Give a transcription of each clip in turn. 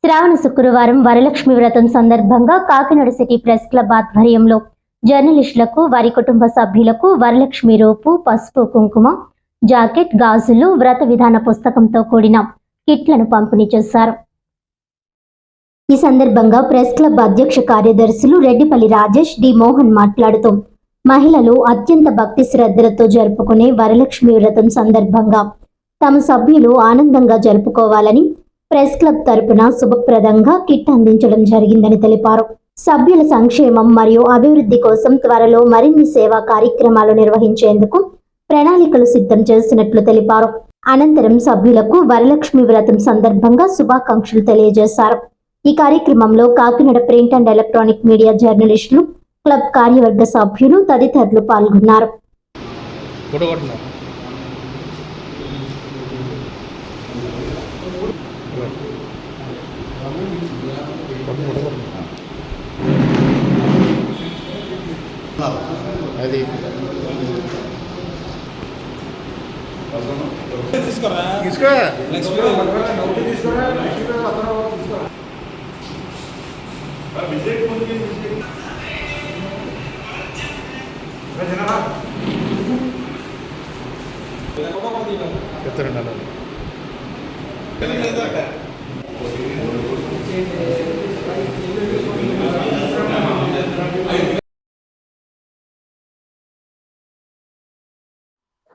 శ్రావణ శుక్రవారం వరలక్ష్మి వ్రతం సందర్భంగా కాకినాడ సిటీ ప్రెస్ క్లబ్ ఆధ్వర్యంలో జర్నలిస్టులకు, వారి కుటుంబ సభ్యులకు వరలక్ష్మి రూపు, పసుపు, కుంకుమ, జాకెట్, గాజులు, వ్రత విధాన పుస్తకంతో కూడిన కిట్లను పంపిణీ చేశారు. ఈ సందర్భంగా ప్రెస్ క్లబ్ అధ్యక్ష కార్యదర్శులు రెడ్డిపల్లి రాజేష్, డి మోహన్ మాట్లాడుతూ మహిళలు అత్యంత భక్తి శ్రద్ధలతో జరుపుకునే వరలక్ష్మి వ్రతం సందర్భంగా తమ సభ్యులు ఆనందంగా జరుపుకోవాలని ప్రెస్ క్లబ్ తరపున శుభప్రదంగా కిట్ అందించడం జరిగిందని తెలిపారు. సభ్యుల సంక్షేమం మరియు అభివృద్ధి కోసం త్వరలో మరిన్ని సేవా కార్యక్రమాలు నిర్వహించేందుకు ప్రణాళికలు సిద్ధం చేసినట్లు తెలిపారు. అనంతరం సభ్యులకు వరలక్ష్మి వ్రతం సందర్భంగా శుభాకాంక్షలు తెలియజేశారు. ఈ కార్యక్రమంలో Kakinada print and electronic media జర్నలిస్టులు, క్లబ్ కార్యవర్గ సభ్యులు తదితరులు పాల్గొన్నారు. అది తీసుకో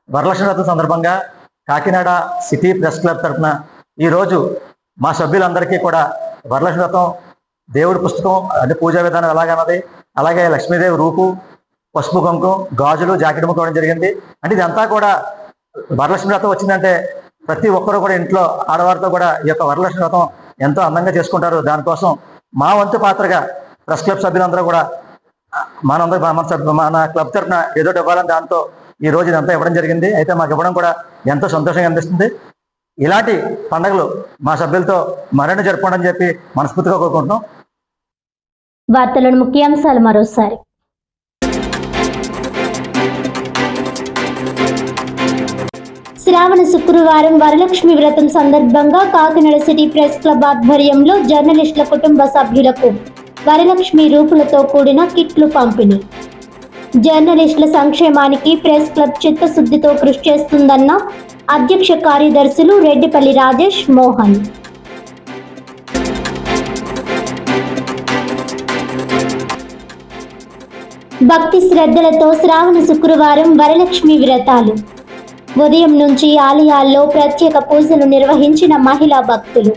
వరలక్ష్మి వ్రతం సందర్భంగా కాకినాడ సిటీ ప్రెస్ క్లబ్ తరఫున ఈరోజు మా సభ్యులందరికీ కూడా వరలక్ష్మి వ్రతం దేవుడి పుస్తకం అంటే పూజా విధానం ఎలాగన్నది, అలాగే లక్ష్మీదేవి రూపు, పసుపు, కుంకుమ, గాజులు, జాకెట్ ముక్కడం జరిగింది. అంటే ఇదంతా కూడా వరలక్ష్మి వ్రతం వచ్చిందంటే ప్రతి ఒక్కరు కూడా ఇంట్లో ఆడవారితో కూడా ఈ యొక్క వరలక్ష్మి వ్రతం ఎంతో అందంగా చేసుకుంటారు. దానికోసం మా వంతు పాత్రగా ప్రెస్ క్లబ్ సభ్యులందరూ కూడా మన క్లబ్ తరఫున ఏదో ఇవ్వాలని దాంతో ఈ రోజు ఇదంతా ఇవ్వడం జరిగింది. అయితే మాకు ఇవ్వడం కూడా ఎంతో సంతోషంగా అనిపిస్తుంది. ఇలాంటి పండుగలు మా సభ్యులతో మరిన్ని జరుపుకోవడం చెప్పి మనస్ఫూర్తిగా కోరుకుంటున్నాం. వార్తలను ముఖ్యాంశాలు మరోసారి. శ్రావణ శుక్రవారం వరలక్ష్మి వ్రతం సందర్భంగా కాకినాడ సిటీ ప్రెస్ క్లబ్ ఆధ్వర్యంలో జర్నలిస్టుల కుటుంబ సభ్యులకు వరలక్ష్మి రూపులతో కూడిన కిట్లు పంపిణీ. జర్నలిస్టుల సంక్షేమానికి ప్రెస్ క్లబ్ చిత్తశుద్ధితో కృషి చేస్తుందన్న అధ్యక్ష కార్యదర్శులు రెడ్డిపల్లి రాజేష్, మోహన్. భక్తి శ్రద్ధలతో శ్రావణ శుక్రవారం వరలక్ష్మి వ్రతాలు. ఉదయం నుంచి ఆలయాల్లో ప్రత్యేక పూజలు నిర్వహించిన మహిళా భక్తులు.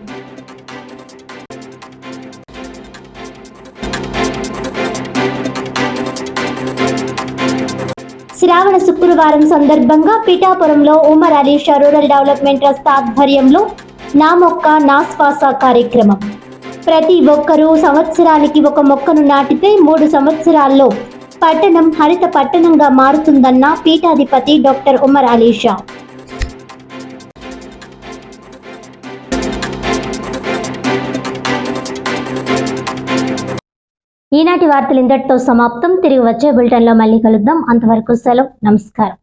శ్రావణ శుక్రవారం సందర్భంగా పిఠాపురంలో Umar Alisha rural development trust ఆధ్వర్యంలో నా మొక్క నా శ్వాస కార్యక్రమం. ప్రతి ఒక్కరూ సంవత్సరానికి ఒక మొక్కను నాటితే 3 సంవత్సరాల్లో పట్టణం హరిత పట్టణంగా మారుతుందన్న పీఠాధిపతి డాక్టర్ ఉమర్ అలీషా. ఈనాటి వార్తలు ఇంతటితో సమాప్తం. తిరిగి వచ్చే బులెటిన్లో మళ్ళీ కలుద్దాం. అంతవరకు సెలవు. నమస్కారం.